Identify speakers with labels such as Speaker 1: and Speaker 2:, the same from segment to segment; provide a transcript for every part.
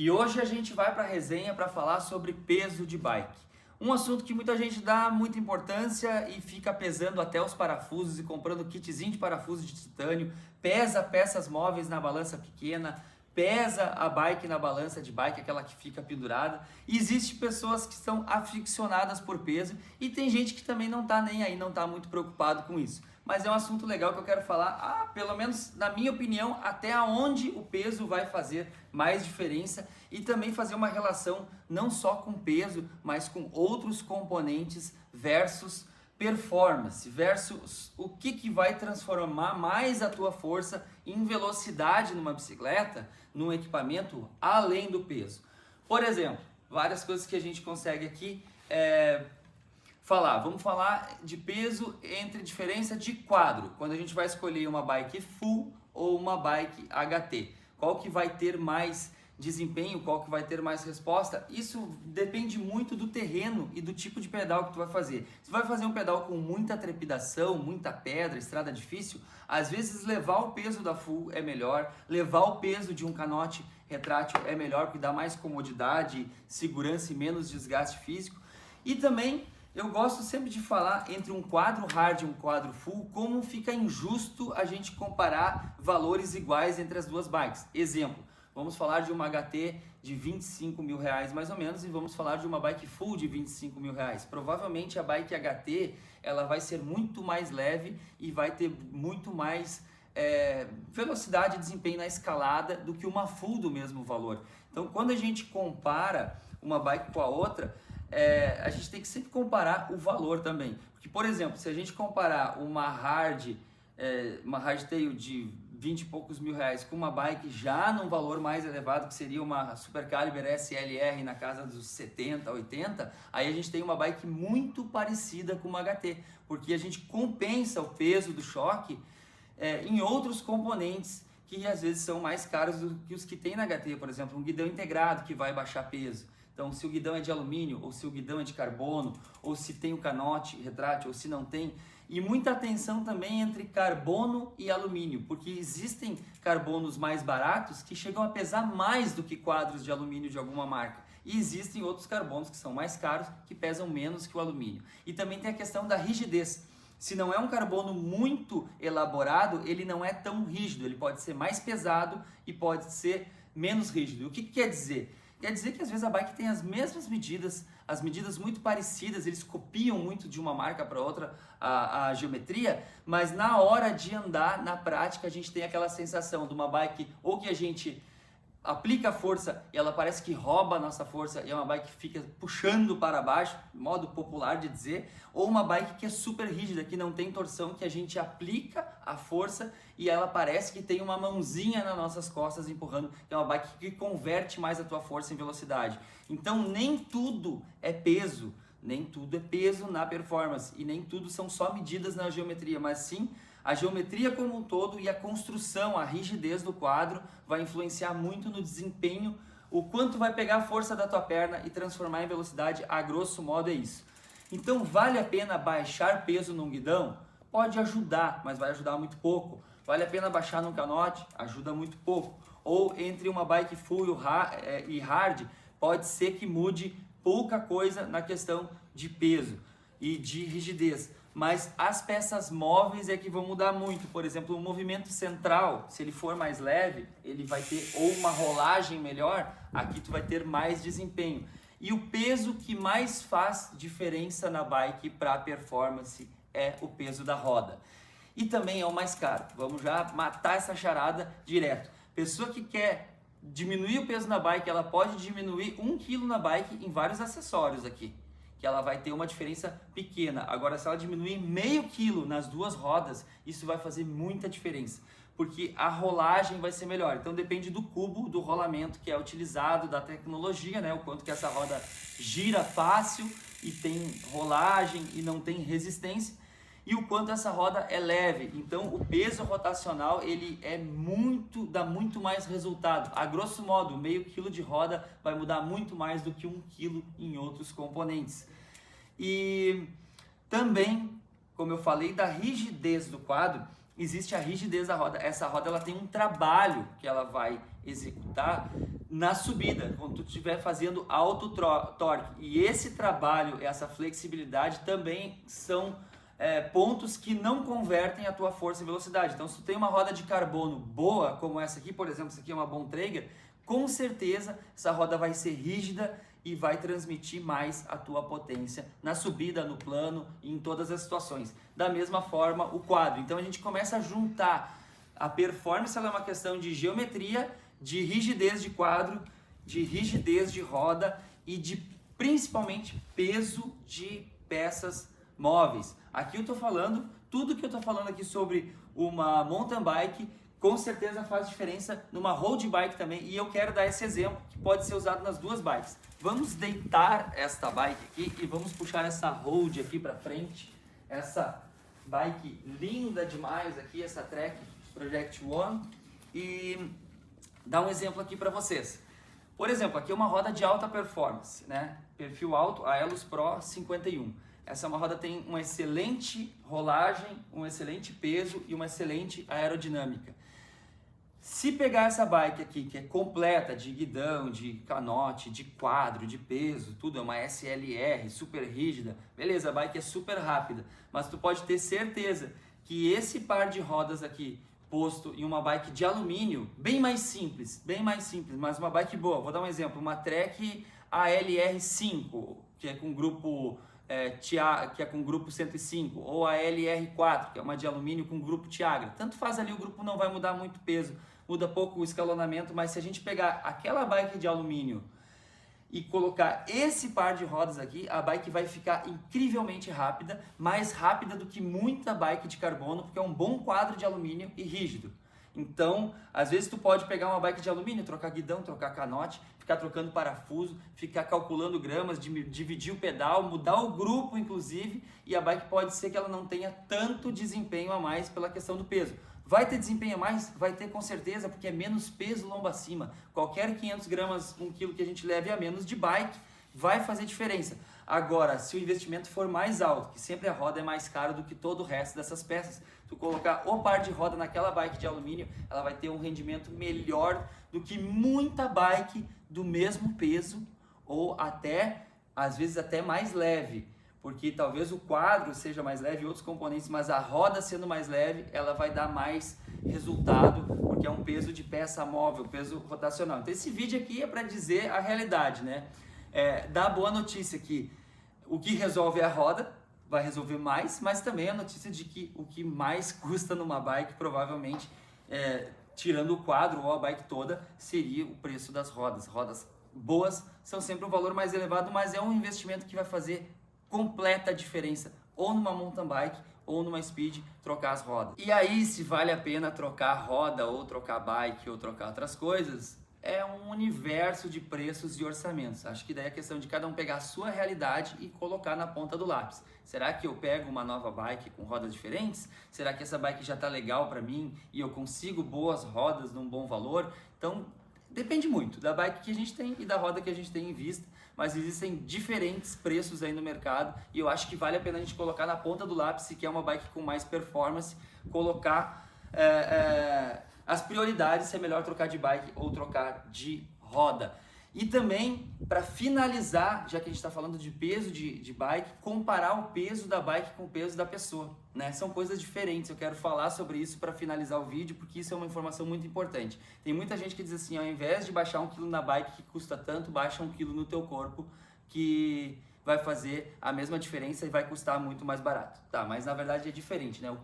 Speaker 1: E hoje a gente vai para a resenha para falar sobre peso de bike. Um assunto que muita gente dá muita importância e fica pesando até os parafusos e comprando kitzinho de parafuso de titânio, pesa peças móveis na balança pequena, pesa a bike na balança de bike, aquela que fica pendurada. E existe pessoas que são aficionadas por peso e tem gente que também não tá nem aí, não tá muito preocupado com isso. Mas é um assunto legal que eu quero falar, pelo menos na minha opinião, até onde o peso vai fazer mais diferença e também fazer uma relação não só com peso, mas com outros componentes versus performance, versus o que vai transformar mais a tua força em velocidade numa bicicleta, num equipamento além do peso. Por exemplo, várias coisas que a gente consegue aqui vamos falar de peso entre diferença de quadro, quando a gente vai escolher uma bike full ou uma bike HT. Qual que vai ter mais desempenho, qual que vai ter mais resposta? Isso depende muito do terreno e do tipo de pedal que tu vai fazer. Se vai fazer um pedal com muita trepidação, muita pedra, estrada difícil, às vezes levar o peso da full é melhor, levar o peso de um canote retrátil é melhor, porque dá mais comodidade, segurança e menos desgaste físico. E também eu gosto sempre de falar entre um quadro hard e um quadro full, como fica injusto a gente comparar valores iguais entre as duas bikes. Exemplo, vamos falar de uma HT de 25 mil reais mais ou menos e vamos falar de uma bike full de 25 mil reais. Provavelmente a bike HT ela vai ser muito mais leve e vai ter muito mais velocidade e desempenho na escalada do que uma full do mesmo valor. Então quando a gente compara uma bike com a outra, a gente tem que sempre comparar o valor também. Porque, por exemplo, se a gente comparar uma hardtail de 20 e poucos mil reais com uma bike já num valor mais elevado, que seria uma Super Caliber SLR na casa dos 70, 80, aí a gente tem uma bike muito parecida com uma HT, porque a gente compensa o peso do choque em outros componentes que às vezes são mais caros do que os que tem na HT, por exemplo, um guidão integrado que vai baixar peso. Então, se o guidão é de alumínio, ou se o guidão é de carbono, ou se tem o canote retrátil, ou se não tem. E muita atenção também entre carbono e alumínio, porque existem carbonos mais baratos que chegam a pesar mais do que quadros de alumínio de alguma marca. E existem outros carbonos que são mais caros, que pesam menos que o alumínio. E também tem a questão da rigidez. Se não é um carbono muito elaborado, ele não é tão rígido, ele pode ser mais pesado e pode ser menos rígido. O que quer dizer? Quer dizer que às vezes a bike tem as mesmas medidas, as medidas muito parecidas, eles copiam muito de uma marca para outra a geometria, mas na hora de andar, na prática, a gente tem aquela sensação de uma bike ou que a gente aplica a força e ela parece que rouba a nossa força e é uma bike que fica puxando para baixo, modo popular de dizer, ou uma bike que é super rígida, que não tem torção, que a gente aplica a força e ela parece que tem uma mãozinha nas nossas costas empurrando, que é uma bike que converte mais a tua força em velocidade. Então nem tudo é peso, nem tudo é peso na performance e nem tudo são só medidas na geometria, mas sim a geometria como um todo e a construção, a rigidez do quadro vai influenciar muito no desempenho, o quanto vai pegar a força da tua perna e transformar em velocidade, a grosso modo é isso. Então vale a pena baixar peso num guidão? Pode ajudar, mas vai ajudar muito pouco. Vale a pena baixar num canote? Ajuda muito pouco. Ou entre uma bike full e hard, pode ser que mude pouca coisa na questão de peso e de rigidez. Mas as peças móveis é que vão mudar muito. Por exemplo, o movimento central, se ele for mais leve, ele vai ter ou uma rolagem melhor, aqui tu vai ter mais desempenho. E o peso que mais faz diferença na bike para performance é o peso da roda. E também é o mais caro. Vamos já matar essa charada direto. Pessoa que quer diminuir o peso na bike, ela pode diminuir 1 kg na bike em vários acessórios aqui, que ela vai ter uma diferença pequena. Agora, se ela diminuir meio quilo nas duas rodas, isso vai fazer muita diferença, porque a rolagem vai ser melhor. Então depende do cubo, do rolamento que é utilizado, da tecnologia, né? O quanto que essa roda gira fácil e tem rolagem e não tem resistência, e o quanto essa roda é leve. Então o peso rotacional ele dá muito mais resultado. A grosso modo, meio quilo de roda vai mudar muito mais do que 1 quilo em outros componentes. E também, como eu falei da rigidez do quadro, existe a rigidez da roda. Essa roda ela tem um trabalho que ela vai executar na subida, quando tu estiver fazendo alto torque. E esse trabalho, essa flexibilidade também são pontos que não convertem a tua força e velocidade. Então, se tu tem uma roda de carbono boa, como essa aqui, por exemplo, essa aqui é uma Bontrager, com certeza essa roda vai ser rígida e vai transmitir mais a tua potência na subida, no plano e em todas as situações. Da mesma forma, o quadro. Então, a gente começa a juntar. A performance, ela é uma questão de geometria, de rigidez de quadro, de rigidez de roda e de principalmente peso de peças móveis. Aqui eu estou falando, tudo que eu estou falando aqui sobre uma mountain bike, com certeza faz diferença numa road bike também, e eu quero dar esse exemplo que pode ser usado nas duas bikes. Vamos deitar esta bike aqui e vamos puxar essa road aqui para frente, essa bike linda demais aqui, essa Trek Project One, e dar um exemplo aqui para vocês. Por exemplo, aqui é uma roda de alta performance, né? Perfil alto, a Elus Pro 51. Essa é uma roda que tem uma excelente rolagem, um excelente peso e uma excelente aerodinâmica. Se pegar essa bike aqui, que é completa de guidão, de canote, de quadro, de peso, tudo, é uma SLR, super rígida, beleza, a bike é super rápida, mas tu pode ter certeza que esse par de rodas aqui, posto em uma bike de alumínio, bem mais simples, mas uma bike boa. Vou dar um exemplo, uma Trek ALR5, que é com grupo que é com grupo 105, ou a LR4, que é uma de alumínio com grupo Tiagra. Tanto faz ali, o grupo não vai mudar muito peso, muda pouco o escalonamento, mas se a gente pegar aquela bike de alumínio e colocar esse par de rodas aqui, a bike vai ficar incrivelmente rápida, mais rápida do que muita bike de carbono, porque é um bom quadro de alumínio e rígido. Então, às vezes tu pode pegar uma bike de alumínio, trocar guidão, trocar canote, ficar trocando parafuso, ficar calculando gramas, dividir o pedal, mudar o grupo inclusive, e a bike pode ser que ela não tenha tanto desempenho a mais pela questão do peso. Vai ter desempenho a mais? Vai ter com certeza, porque é menos peso lombo acima. Qualquer 500 gramas, 1 quilo que a gente leve a menos de bike vai fazer diferença. Agora, se o investimento for mais alto, que sempre a roda é mais cara do que todo o resto dessas peças, tu colocar o par de roda naquela bike de alumínio, ela vai ter um rendimento melhor do que muita bike do mesmo peso, ou até, às vezes até mais leve. Porque talvez o quadro seja mais leve e outros componentes, mas a roda sendo mais leve, ela vai dar mais resultado, porque é um peso de peça móvel, peso rotacional. Então esse vídeo aqui é para dizer a realidade, né? Dá a boa notícia que o que resolve é a roda, vai resolver mais, mas também a notícia de que o que mais custa numa bike, provavelmente, tirando o quadro ou a bike toda, seria o preço das rodas. Rodas boas são sempre um valor mais elevado, mas é um investimento que vai fazer completa diferença, ou numa mountain bike ou numa speed, trocar as rodas. E aí, se vale a pena trocar roda, ou trocar bike, ou trocar outras coisas, é um universo de preços e orçamentos. Acho que daí é questão de cada um pegar a sua realidade e colocar na ponta do lápis. Será que eu pego uma nova bike com rodas diferentes? Será que essa bike já está legal para mim e eu consigo boas rodas num bom valor? Então, depende muito da bike que a gente tem e da roda que a gente tem em vista, mas existem diferentes preços aí no mercado e eu acho que vale a pena a gente colocar na ponta do lápis, se quer uma bike com mais performance, colocar as prioridades, se é melhor trocar de bike ou trocar de roda. E também, para finalizar, já que a gente está falando de peso de bike, comparar o peso da bike com o peso da pessoa, né? São coisas diferentes, eu quero falar sobre isso para finalizar o vídeo, porque isso é uma informação muito importante. Tem muita gente que diz assim, ao invés de baixar 1 kg na bike que custa tanto, baixa 1 kg no teu corpo, que vai fazer a mesma diferença e vai custar muito mais barato. Tá, mas na verdade é diferente, né?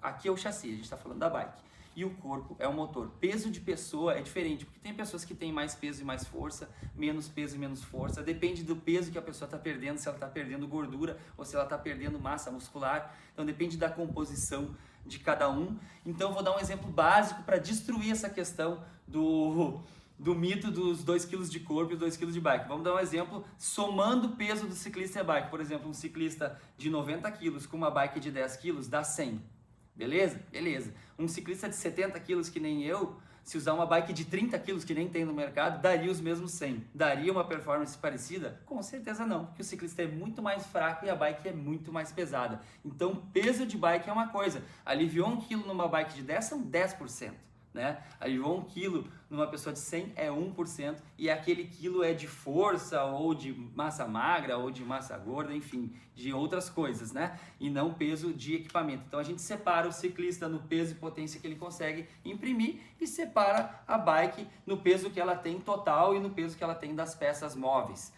Speaker 1: Aqui é o chassi, a gente está falando da bike. E o corpo é o motor. Peso de pessoa é diferente, porque tem pessoas que têm mais peso e mais força, menos peso e menos força. Depende do peso que a pessoa está perdendo, se ela está perdendo gordura ou se ela está perdendo massa muscular. Então depende da composição de cada um. Então vou dar um exemplo básico para destruir essa questão do mito dos 2 kg de corpo e 2 kg de bike. Vamos dar um exemplo somando o peso do ciclista e a bike. Por exemplo, um ciclista de 90 kg com uma bike de 10 kg dá 100. Beleza? Beleza. Um ciclista de 70 quilos que nem eu, se usar uma bike de 30 quilos que nem tem no mercado, daria os mesmos 100. Daria uma performance parecida? Com certeza não, porque o ciclista é muito mais fraco e a bike é muito mais pesada. Então, peso de bike é uma coisa. Aliviou 1 quilo numa bike de 10 são 10%. né? Aí 1 quilo numa pessoa de 100 é 1%, e aquele quilo é de força, ou de massa magra, ou de massa gorda, enfim, de outras coisas, né? E não peso de equipamento. Então a gente separa o ciclista no peso e potência que ele consegue imprimir e separa a bike no peso que ela tem total e no peso que ela tem das peças móveis.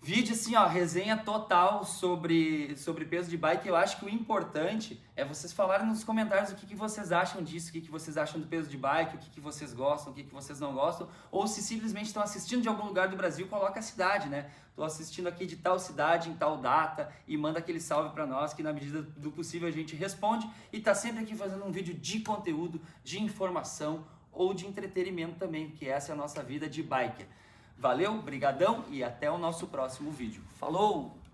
Speaker 1: Vídeo assim, ó, resenha total sobre peso de bike. Eu acho que o importante é vocês falarem nos comentários o que vocês acham disso, o que vocês acham do peso de bike, o que vocês gostam, o que vocês não gostam, ou se simplesmente estão assistindo de algum lugar do Brasil, coloca a cidade, né? Tô assistindo aqui de tal cidade, em tal data, e manda aquele salve para nós, que na medida do possível a gente responde, e tá sempre aqui fazendo um vídeo de conteúdo, de informação ou de entretenimento também, porque essa é a nossa vida de biker. Valeu, brigadão e até o nosso próximo vídeo. Falou!